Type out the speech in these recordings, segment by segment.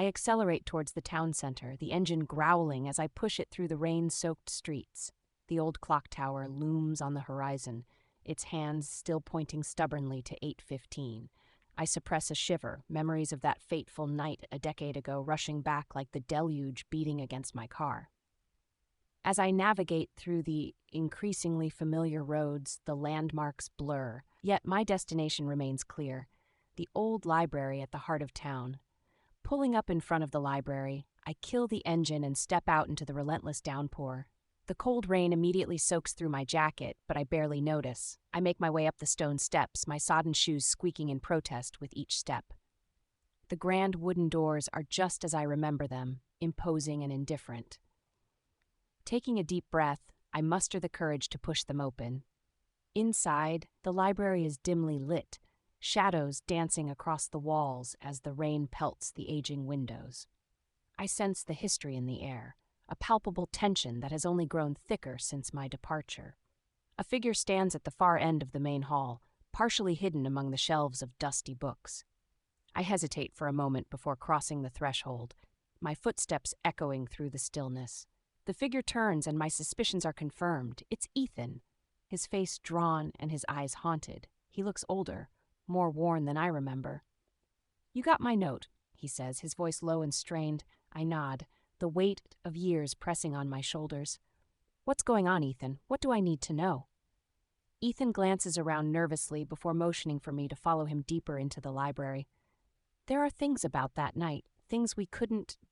I accelerate towards the town center, the engine growling as I push it through the rain-soaked streets. The old clock tower looms on the horizon, its hands still pointing stubbornly to 8:15. I suppress a shiver, memories of that fateful night a decade ago rushing back like the deluge beating against my car. As I navigate through the increasingly familiar roads, the landmarks blur, yet my destination remains clear: the old library at the heart of town. Pulling up in front of the library, I kill the engine and step out into the relentless downpour. The cold rain immediately soaks through my jacket, but I barely notice. I make my way up the stone steps, my sodden shoes squeaking in protest with each step. The grand wooden doors are just as I remember them, imposing and indifferent. Taking a deep breath, I muster the courage to push them open. Inside, the library is dimly lit, shadows dancing across the walls as the rain pelts the aging windows. I sense the history in the air, a palpable tension that has only grown thicker since my departure. A figure stands at the far end of the main hall, partially hidden among the shelves of dusty books. I hesitate for a moment before crossing the threshold, my footsteps echoing through the stillness. The figure turns and my suspicions are confirmed. It's Ethan, his face drawn and his eyes haunted. He looks older, more worn than I remember. "You got my note," he says, his voice low and strained. I nod, the weight of years pressing on my shoulders. "What's going on, Ethan? What do I need to know?" Ethan glances around nervously before motioning for me to follow him deeper into the library. "There are things about that night, things we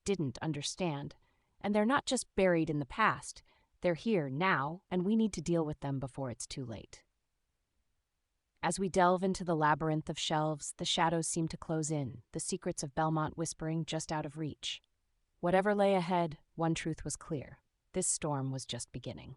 didn't understand. And they're not just buried in the past. They're here now, and we need to deal with them before it's too late." As we delve into the labyrinth of shelves, the shadows seem to close in, the secrets of Belmont whispering just out of reach. Whatever lay ahead, one truth was clear: this storm was just beginning.